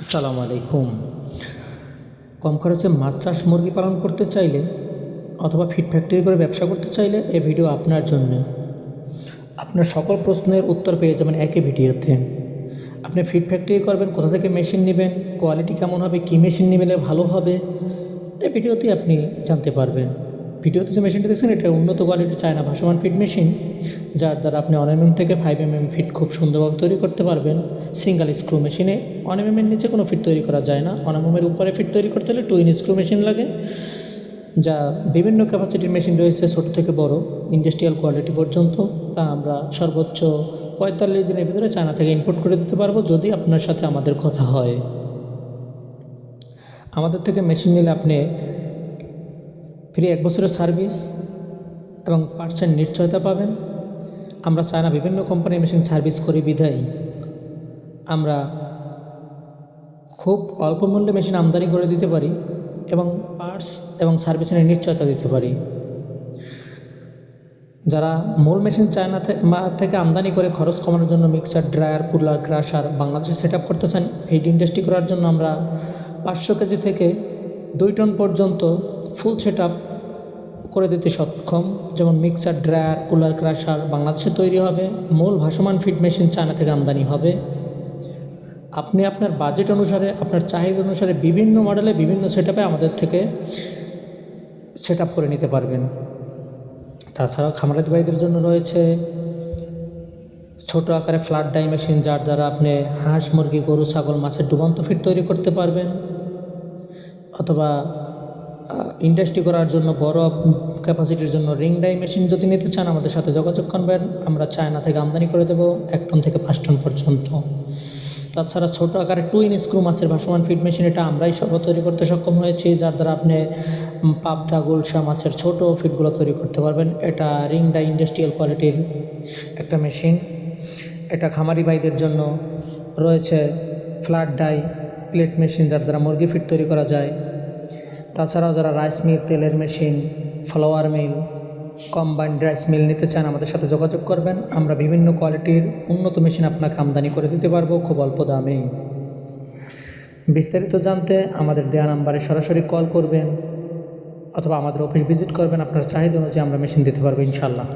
আসসালামু আলাইকুম। কম খরচে মাছ চাষ মুরগি পালন করতে চাইলে অথবা ফিড ফ্যাক্টরি করে ব্যবসা করতে চাইলে এই ভিডিও আপনার জন্য। আপনার সকল প্রশ্নের উত্তর পেয়ে যাবেন একই ভিডিওতে। আপনি ফিড ফ্যাক্টরি করবেন, কোথা থেকে মেশিন নেবেন, কোয়ালিটি কেমন হবে, কী মেশিন নিলে ভালো হবে, এই ভিডিওতেই আপনি জানতে পারবেন। ভিডিওতে যে মেশিনটি দেখছেন এটা উন্নত কোয়ালিটির চায়না ভাসমান ফিড মেশিন, যার দ্বারা আপনি 1 mm থেকে 5 mm ফিড খুব সুন্দরভাবে তৈরি করতে পারবেন। সিঙ্গেল স্ক্রু মেশিনে 1 mm এর নিচে কোনো ফিড তৈরি করা যায় না। 1 mm এর উপরে ফিড তৈরি করতে হলে 2 in স্ক্রু মেশিন লাগে, যা বিভিন্ন ক্যাপাসিটির মেশিন রয়েছে, ছোট থেকে বড় ইন্ডাস্ট্রিয়াল কোয়ালিটি পর্যন্ত। তা আমরা সর্বোচ্চ 45 দিনের ভিতরে চায়না থেকে ইম্পোর্ট করে দিতে পারবো, যদি আপনার সাথে আমাদের কথা হয়। আমাদের থেকে মেশিন নিলে আপনি ফ্রি 1 বছরের সার্ভিস এবং পার্সেন্ট নিশ্চয়তা পাবেন। আমরা চায়না বিভিন্ন কোম্পানির মেশিন সার্ভিস করি বিধায় আমরা খুব অল্প মূল্যে মেশিন আমদানি করে দিতে পারি এবং পার্টস এবং সার্ভিসিংয়ের নিশ্চয়তা দিতে পারি। যারা মূল মেশিন চায়না থেকে আমদানি করে খরচ কমানোর জন্য মিক্সার, ড্রায়ার, কুলার, ক্রাশার বাংলাদেশে সেট আপ করতে চান ফিড ইন্ডাস্ট্রি করার জন্য, আমরা 500 কেজি থেকে 2 টন পর্যন্ত ফুল সেট আপ করে দিতে সক্ষম। যেমন মিক্সার, ড্রায়ার, কুলার, ক্রাশার বাংলাদেশে তৈরি হবে। মূল ভাসমান ফিড মেশিন চায়না থেকে আমদানি হবে। আপনি আপনার বাজেট অনুসারে, আপনার চাহিদা অনুসারে বিভিন্ন মডেলে বিভিন্ন সেট আপে আমাদের থেকে সেট আপ করে নিতে পারবেন। তাছাড়াও খামারের ভাইদের জন্য রয়েছে ছোট আকারে ফ্ল্যাট ডাই মেশিন, যার দ্বারা আপনি হাঁস, মুরগি, গরু, ছাগল, মাছের ডুবন্ত ফিড তৈরি করতে পারবেন। অথবা ইন্ডাস্ট্রি করার জন্য বড় ক্যাপাসিটির জন্য রিং ডাই মেশিন যদি নিতে চান আমাদের সাথে যোগাযোগ করবেন। আমরা চায়না থেকে আমদানি করে দেবো 1 টন থেকে 5 টন পর্যন্ত। তাছাড়া ছোটো আকারে 2 in স্ক্রু মাছের ভাসমান ফিড মেশিন, এটা আমরাই সর্ব তৈরি করতে সক্ষম হয়েছি, যার দ্বারা আপনি পাবদা, গুলশা মাছের ছোট ফিডগুলো তৈরি করতে পারবেন। এটা রিং ডাই ইন্ডাস্ট্রিয়াল কোয়ালিটির একটা মেশিন। এটা খামারি ভাইদের জন্য রয়েছে ফ্ল্যাট ডাই প্লেট মেশিন, যার দ্বারা মুরগি ফিড তৈরি করা যায়। তাছাড়াও যারা রাইস মিল, তেলের machine, flour mill, combined rice mill নিতে চান আমাদের সাথে যোগাযোগ করবেন। আমরা বিভিন্ন কোয়ালিটির উন্নত মেশিন আপনাকে আমদানি করে দিতে পারবো খুব অল্প দামে। বিস্তারিত জানতে আমাদের দেওয়া নাম্বারে সরাসরি কল করবেন অথবা আমাদের অফিস ভিজিট করবেন। আপনার চাহিদা অনুযায়ী আমরা মেশিন দিতে পারবো ইনশাল্লাহ।